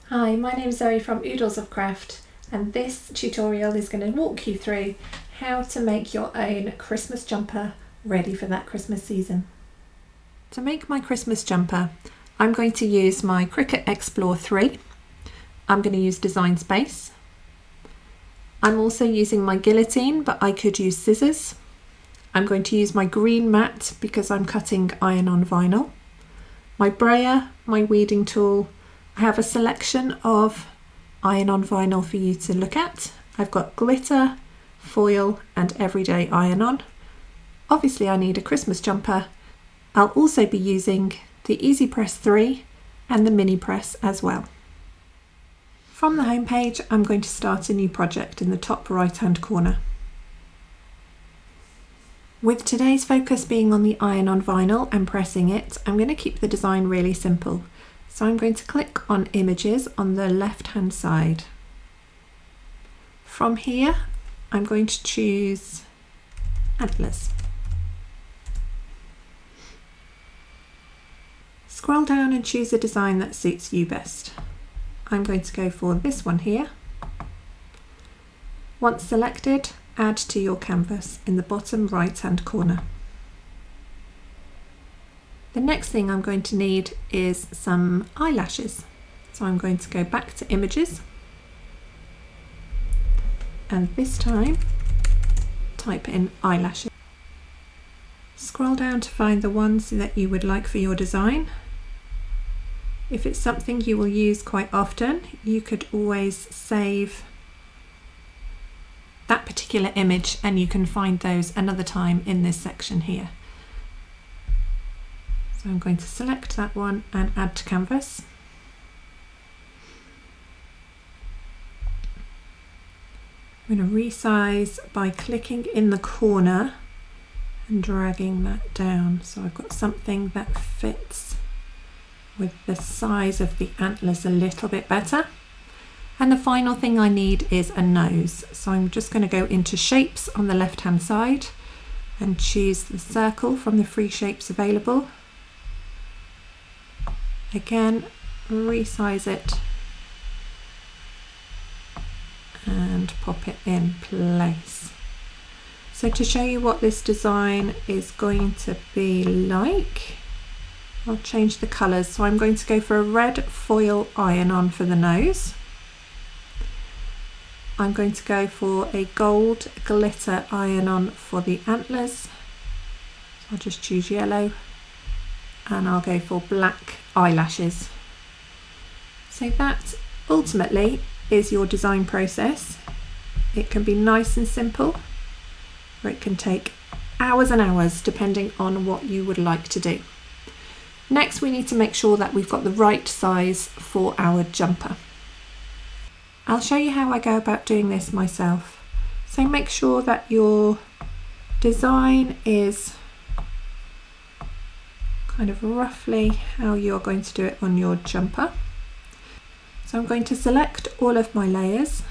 Hi, my name's Zoe from Oodles of Craft, and this tutorial is going to walk you through how to make your own Christmas jumper ready for that Christmas season. To make my Christmas jumper, I'm going to use my Cricut Explore 3. I'm going to use Design Space. I'm also using my guillotine, but I could use scissors. I'm going to use my green mat because I'm cutting iron-on vinyl. My brayer, my weeding tool. I have a selection of iron-on vinyl for you to look at. I've got glitter, foil and everyday iron-on. Obviously I need a Christmas jumper. I'll also be using the Easy Press 3 and the mini press as well. From the home page, I'm going to start a new project in the top right hand corner. With today's focus being on the iron-on vinyl and pressing it, I'm going to keep the design really simple. So I'm going to click on Images on the left hand side. From here, I'm going to choose Antlers. Scroll down and choose a design that suits you best. I'm going to go for this one here. Once selected, add to your canvas in the bottom right hand corner. The next thing I'm going to need is some eyelashes. So I'm going to go back to Images and this time type in eyelashes. Scroll down to find the ones that you would like for your design. If it's something you will use quite often, you could always save that particular image and you can find those another time in this section here. So I'm going to select that one and add to canvas. I'm going to resize by clicking in the corner and dragging that down. So I've got something that fits with the size of the antlers a little bit better. And the final thing I need is a nose. So I'm just going to go into Shapes on the left hand side and choose the circle from the free shapes available. Again, resize it and pop it in place. So to show you what this design is going to be like, I'll change the colours. So I'm going to go for a red foil iron-on for the nose. I'm going to go for a gold glitter iron-on for the antlers. So I'll just choose yellow and I'll go for black eyelashes. So that ultimately is your design process. It can be nice and simple, or it can take hours and hours depending on what you would like to do. Next, we need to make sure that we've got the right size for our jumper. I'll show you how I go about doing this myself. So make sure that your design is kind of roughly how you're going to do it on your jumper. So I'm going to select all of my layers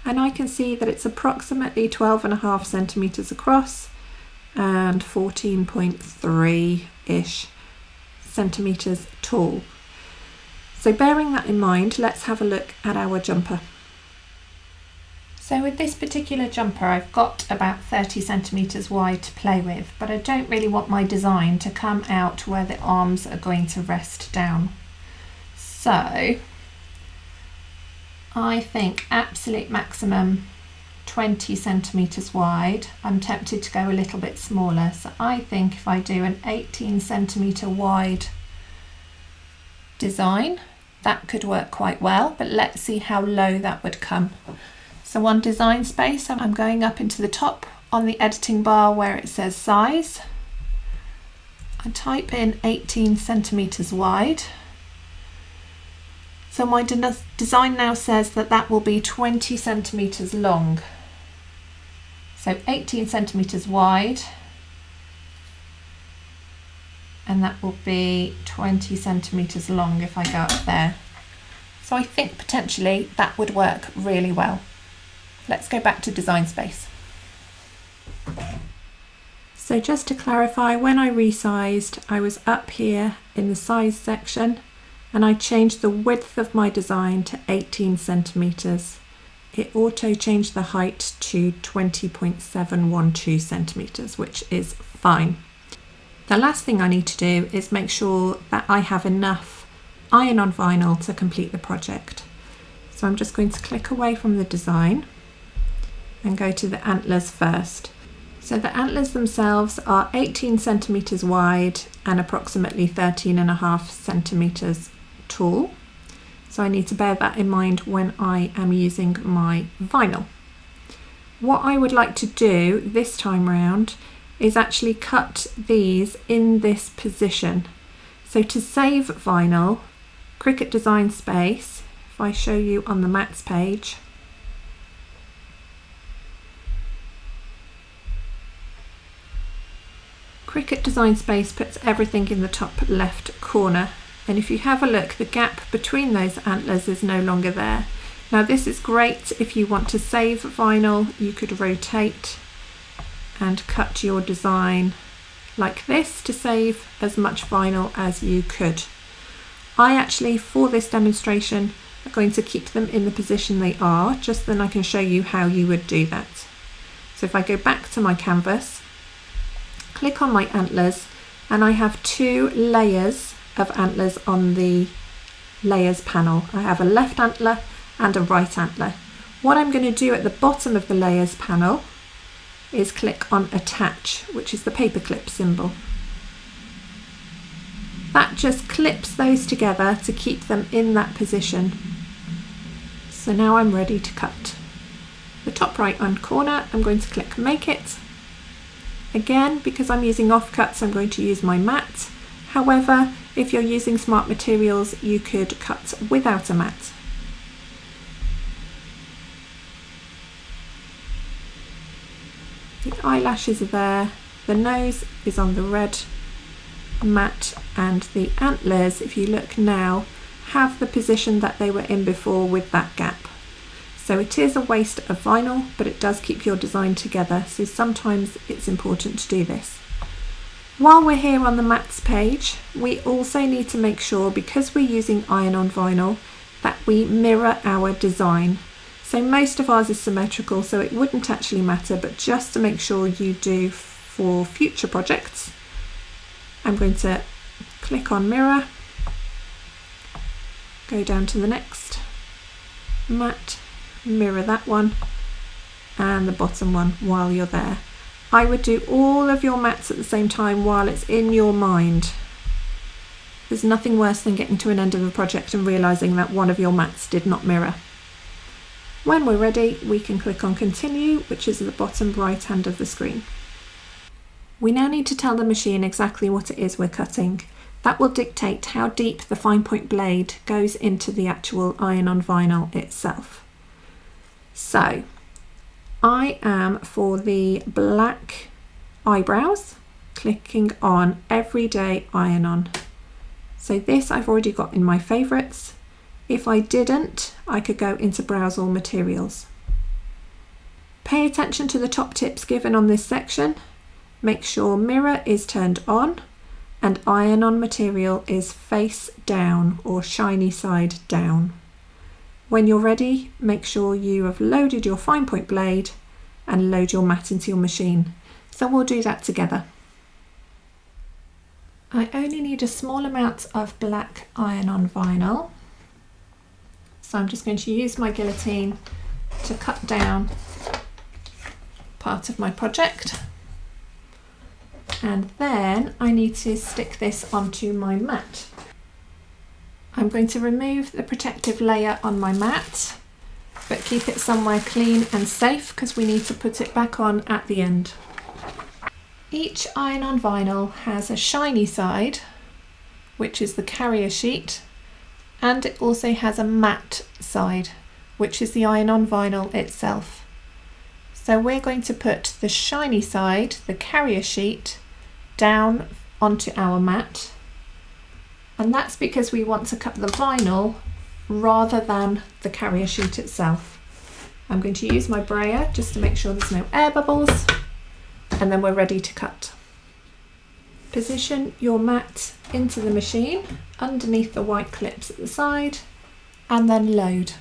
and I can see that it's approximately 12.5 centimeters across and 14.3-ish centimeters tall. So bearing that in mind, let's have a look at our jumper. So with this particular jumper, I've got about 30 centimeters wide to play with, but I don't really want my design to come out where the arms are going to rest down. So I think absolute maximum 20 centimeters wide. I'm tempted to go a little bit smaller. So I think if I do an 18 centimeter wide design, that could work quite well, but let's see how low that would come. So on Design Space, I'm going up into the top on the editing bar where it says size. I type in 18 centimeters wide. So my design now says that that will be 20 centimeters long. So 18 centimeters wide, and that will be 20 centimeters long if I go up there. So I think potentially that would work really well. Let's go back to Design Space. So just to clarify, when I resized, I was up here in the size section and I changed the width of my design to 18 centimetres. It auto changed the height to 20.712 centimetres, which is fine. The last thing I need to do is make sure that I have enough iron-on vinyl to complete the project. So I'm just going to click away from the design and go to the antlers first. So the antlers themselves are 18 centimetres wide and approximately 13.5 centimetres tall. So I need to bear that in mind when I am using my vinyl. What I would like to do this time round is actually cut these in this position. So to save vinyl, Cricut Design Space, if I show you on the mats page, Cricut Design Space puts everything in the top left corner, and if you have a look, the gap between those antlers is no longer there. Now this is great if you want to save vinyl. You could rotate and cut your design like this to save as much vinyl as you could. I actually, for this demonstration, are going to keep them in the position they are, just then I can show you how you would do that. So if I go back to my canvas, click on my antlers, and I have two layers of antlers on the layers panel. I have a left antler and a right antler. What I'm going to do at the bottom of the layers panel is click on attach, which is the paperclip symbol. That just clips those together to keep them in that position. So now I'm ready to cut. The top right hand corner, I'm going to click make it. Again, because I'm using offcuts, I'm going to use my mat. However, if you're using smart materials, you could cut without a mat. The eyelashes are there, the nose is on the red mat, and the antlers, if you look now, have the position that they were in before with that gap. So it is a waste of vinyl, but it does keep your design together, so sometimes it's important to do this. While we're here on the mats page, we also need to make sure, because we're using iron-on vinyl, that we mirror our design. So most of ours is symmetrical, so it wouldn't actually matter, but just to make sure you do for future projects, I'm going to click on mirror, go down to the next mat, mirror that one and the bottom one while you're there. I would do all of your mats at the same time while it's in your mind. There's nothing worse than getting to an end of a project and realising that one of your mats did not mirror. When we're ready, we can click on continue, which is at the bottom right hand of the screen. We now need to tell the machine exactly what it is we're cutting. That will dictate how deep the fine point blade goes into the actual iron-on vinyl itself. So I am, for the black eyebrows, clicking on Everyday Iron-On. So this I've already got in my favourites. If I didn't, I could go into Browse All Materials. Pay attention to the top tips given on this section. Make sure mirror is turned on and iron-on material is face down or shiny side down. When you're ready, make sure you have loaded your fine point blade and load your mat into your machine. So we'll do that together. I only need a small amount of black iron-on vinyl. So I'm just going to use my guillotine to cut down part of my project. And then I need to stick this onto my mat. I'm going to remove the protective layer on my mat, but keep it somewhere clean and safe because we need to put it back on at the end. Each iron-on vinyl has a shiny side, which is the carrier sheet, and it also has a matte side, which is the iron-on vinyl itself. So we're going to put the shiny side, the carrier sheet, down onto our mat. And that's because we want to cut the vinyl rather than the carrier sheet itself. I'm going to use my brayer just to make sure there's no air bubbles, and then we're ready to cut. Position your mat into the machine underneath the white clips at the side and then load.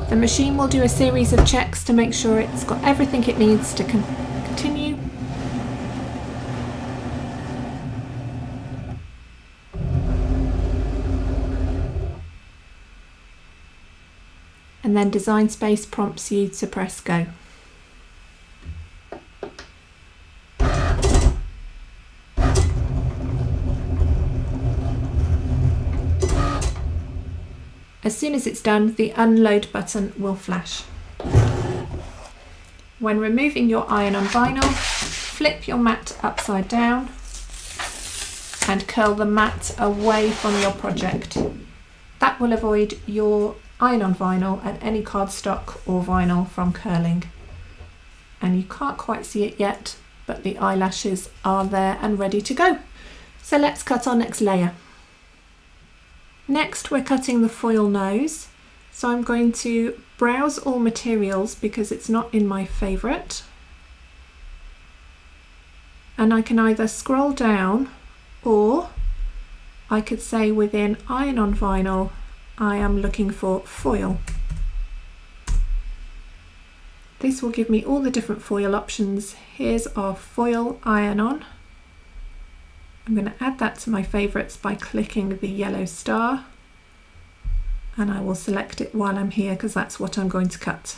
The machine will do a series of checks to make sure it's got everything it needs to continue. And then Design Space prompts you to press go. As soon as it's done, the unload button will flash. When removing your iron-on vinyl, flip your mat upside down and curl the mat away from your project. That will avoid your iron-on vinyl and any cardstock or vinyl from curling. And you can't quite see it yet, but the eyelashes are there and ready to go. So let's cut our next layer. Next, we're cutting the foil nose. So I'm going to browse all materials because it's not in my favourite. And I can either scroll down, or I could say within iron-on vinyl, I am looking for foil. This will give me all the different foil options. Here's our foil iron-on. I'm going to add that to my favourites by clicking the yellow star, and I will select it while I'm here because that's what I'm going to cut.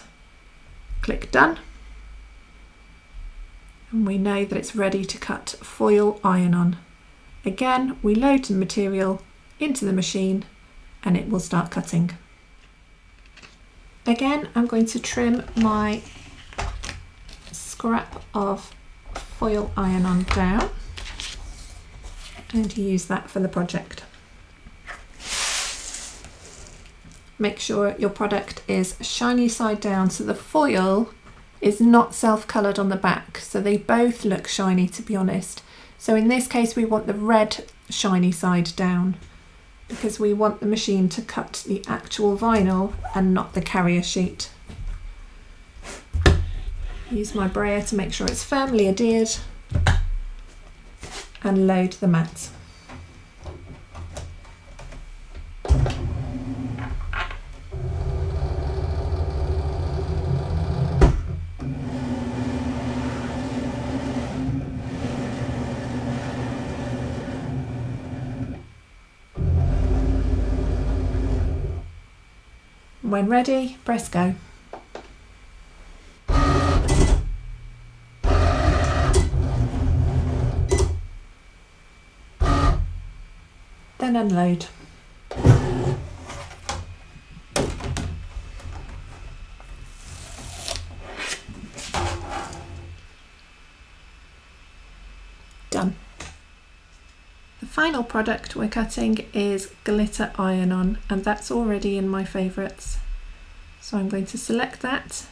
Click done, and we know that it's ready to cut foil iron-on. Again, we load the material into the machine and it will start cutting. Again, I'm going to trim my scrap of foil iron-on down and use that for the project. Make sure your product is shiny side down so the foil is not self-coloured on the back, so they both look shiny, to be honest. So in this case we want the red shiny side down because we want the machine to cut the actual vinyl and not the carrier sheet. Use my brayer to make sure it's firmly adhered and load the mat. When ready, press go. Then unload. Done. The final product we're cutting is glitter iron-on, and that's already in my favourites. So I'm going to select that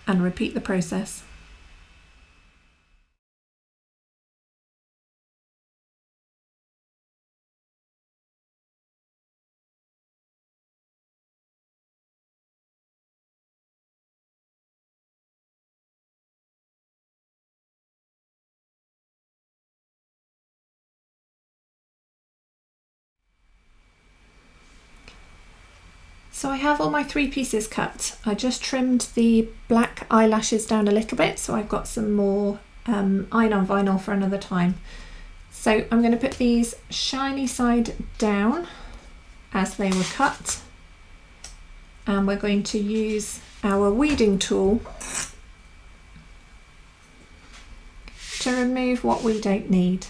and repeat the process. So I have all my 3 pieces cut. I just trimmed the black eyelashes down a little bit, so I've got some more iron-on vinyl for another time. So I'm going to put these shiny side down as they were cut, and we're going to use our weeding tool to remove what we don't need.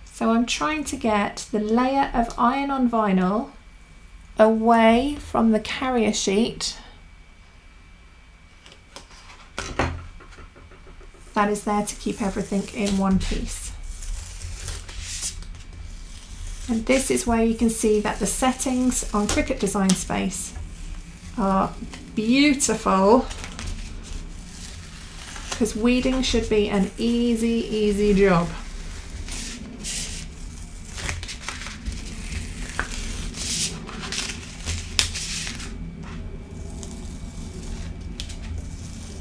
So I'm trying to get the layer of iron-on vinyl away from the carrier sheet that is there to keep everything in one piece. And this is where you can see that the settings on Cricut Design Space are beautiful, because weeding should be an easy job.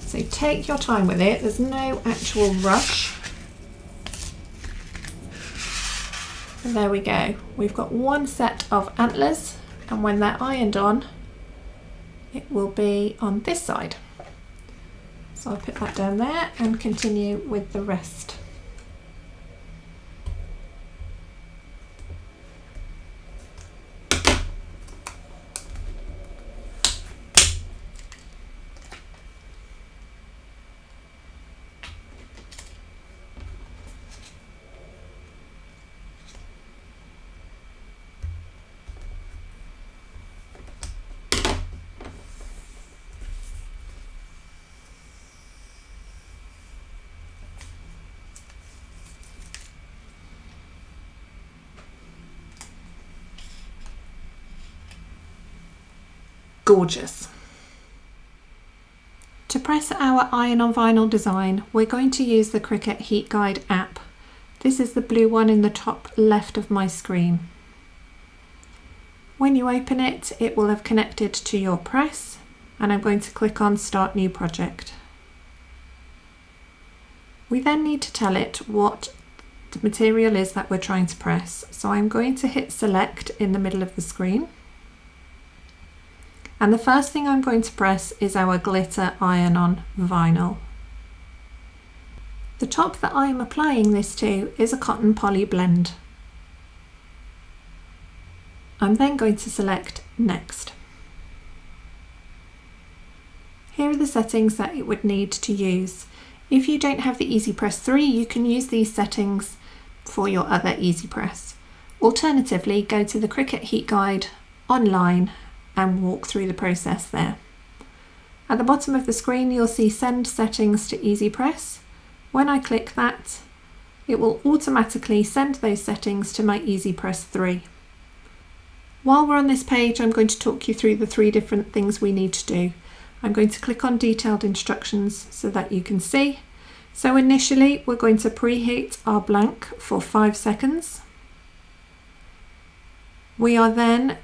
So So take your time with it, there's no actual rush. And there we go, we've got one set of antlers, and when they're ironed on, it will be on this side. So I'll put that down there and continue with the rest. Gorgeous. To press our iron on vinyl design, we're going to use the Cricut Heat Guide app. This is the blue one in the top left of my screen. When you open it, it will have connected to your press, and I'm going to click on Start New Project. We then need to tell it what the material is that we're trying to press. So I'm going to hit Select in the middle of the screen. And the first thing I'm going to press is our glitter iron-on vinyl. The top that I'm applying this to is a cotton poly blend. I'm then going to select Next. Here are the settings that it would need to use. If you don't have the Easy Press 3, you can use these settings for your other Easy Press. Alternatively, go to the Cricut Heat Guide online and walk through the process there. At the bottom of the screen you'll see Send Settings to Easy Press. When I click that, it will automatically send those settings to my Easy Press 3. While we're on this page, I'm going to talk you through the 3 different things we need to do. I'm going to click on Detailed Instructions so that you can see. So initially we're going to preheat our blank for 5 seconds. We are then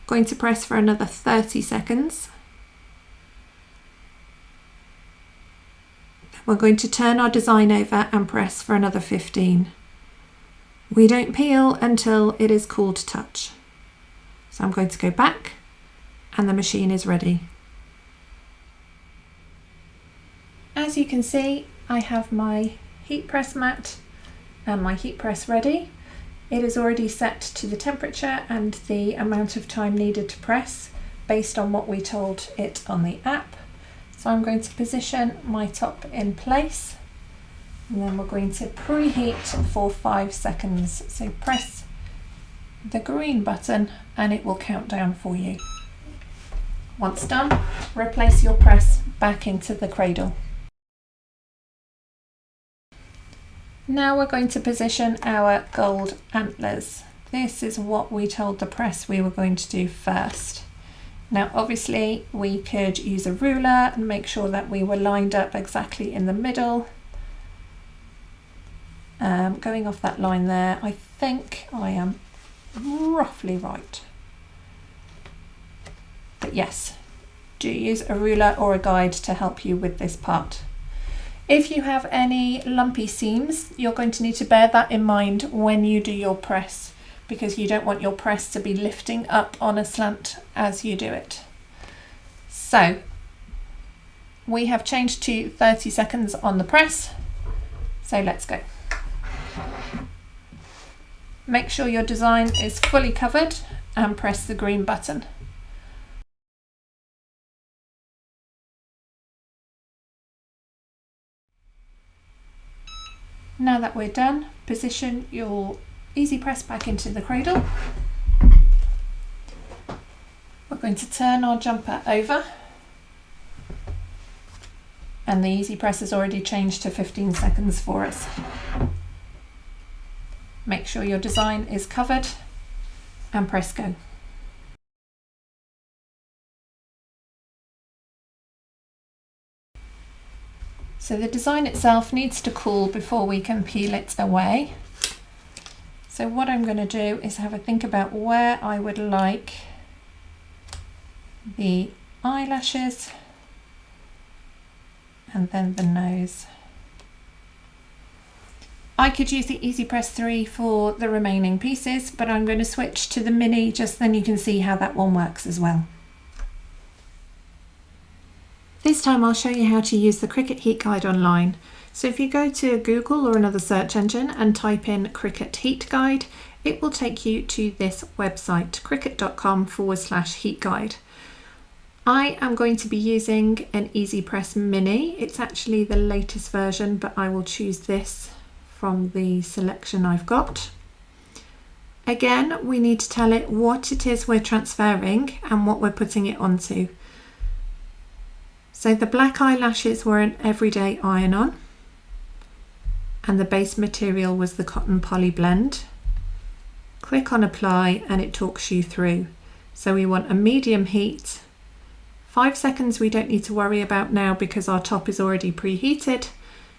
going to press for another 30 seconds. We're going to turn our design over and press for another 15. We don't peel until it is cool to touch. So I'm going to go back and the machine is ready. As you can see, I have my heat press mat and my heat press ready. It is already set to the temperature and the amount of time needed to press based on what we told it on the app. So I'm going to position my top in place, and then we're going to preheat for 5 seconds. So press the green button and it will count down for you. Once done, replace your press back into the cradle. Now we're going to position our gold antlers. This is what we told the press we were going to do first. Now obviously we could use a ruler and make sure that we were lined up exactly in the middle. Going off that line there, I think I am roughly right. But yes, do use a ruler or a guide to help you with this part. If you have any lumpy seams, you're going to need to bear that in mind when you do your press, because you don't want your press to be lifting up on a slant as you do it. So we have changed to 30 seconds on the press, so let's go. Make sure your design is fully covered and press the green button. Now that we're done, position your Easy Press back into the cradle. We're going to turn our jumper over, and the Easy Press has already changed to 15 seconds for us. Make sure your design is covered and press go. So the design itself needs to cool before we can peel it away. So what I'm going to do is have a think about where I would like the eyelashes and then the nose. I could use the Easy Press 3 for the remaining pieces, but I'm going to switch to the mini just then you can see how that one works as well. This time I'll show you how to use the Cricut heat guide online. So if you go to Google or another search engine and type in Cricut heat guide, it will take you to this website, cricut.com/heat guide. I am going to be using an Easy Press Mini. It's actually the latest version, but I will choose this from the selection I've got. Again, we need to tell it what it is we're transferring and what we're putting it onto. So the black eyelashes were an everyday iron-on, and the base material was the cotton poly blend. Click on apply and it talks you through. So we want a medium heat. 5 seconds we don't need to worry about now because our top is already preheated.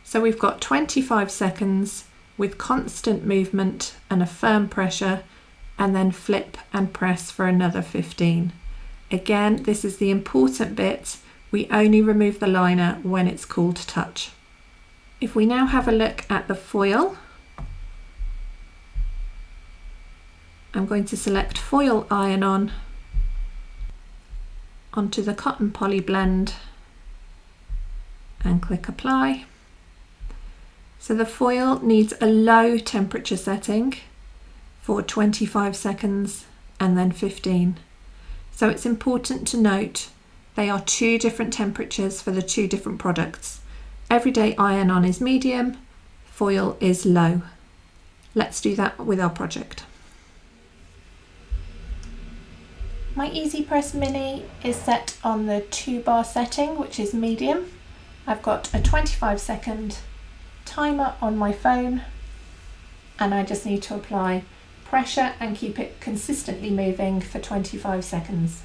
So we've got 25 seconds with constant movement and a firm pressure, and then flip and press for another 15. Again, this is the important bit. We only remove the liner when it's cool to touch. If we now have a look at the foil, I'm going to select foil iron-on onto the cotton poly blend and click apply. So the foil needs a low temperature setting for 25 seconds and then 15. So it's important to note they are 2 different temperatures for the 2 different products. Everyday iron-on is medium, foil is low. Let's do that with our project. My Easy Press Mini is set on the 2-bar setting, which is medium. I've got a 25-second timer on my phone, and I just need to apply pressure and keep it consistently moving for 25 seconds.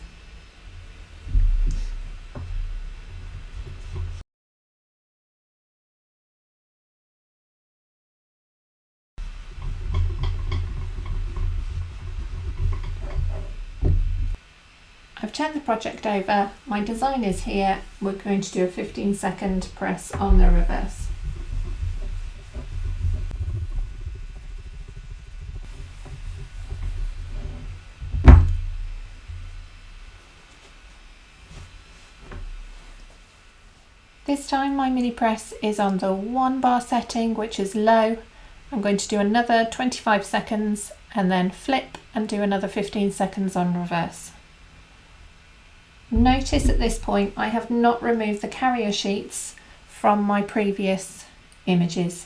I've turned the project over, my design is here, we're going to do a 15-second press on the reverse. This time my mini press is on the 1-bar setting, which is low. I'm going to do another 25 seconds and then flip and do another 15 seconds on reverse. Notice at this point I have not removed the carrier sheets from my previous images.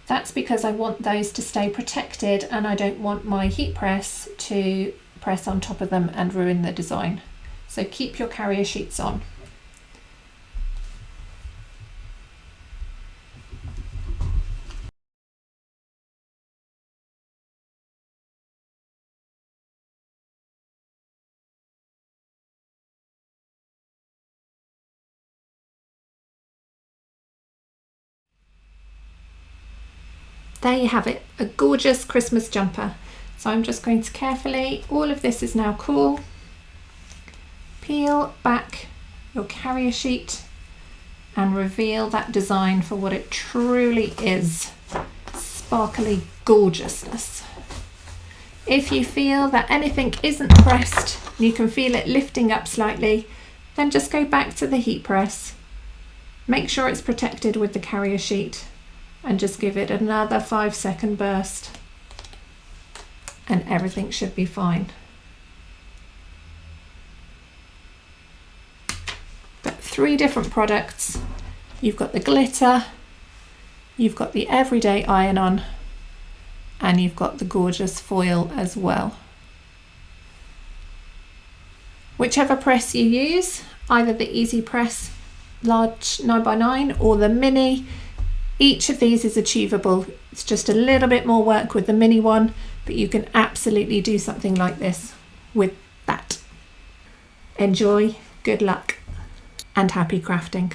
That's because I want those to stay protected and I don't want my heat press to press on top of them and ruin the design. So keep your carrier sheets on. There you have it, a gorgeous Christmas jumper. So I'm just going to carefully, all of this is now cool, peel back your carrier sheet and reveal that design for what it truly is, sparkly gorgeousness. If you feel that anything isn't pressed, you can feel it lifting up slightly, then just go back to the heat press, make sure it's protected with the carrier sheet, and just give it another 5-second burst and everything should be fine. But 3 different products. You've got the glitter, you've got the everyday iron-on, and you've got the gorgeous foil as well. Whichever press you use, either the Easy Press large 9x9 or the mini, each of these is achievable. It's just a little bit more work with the mini one, but you can absolutely do something like this with that. Enjoy, good luck, and happy crafting.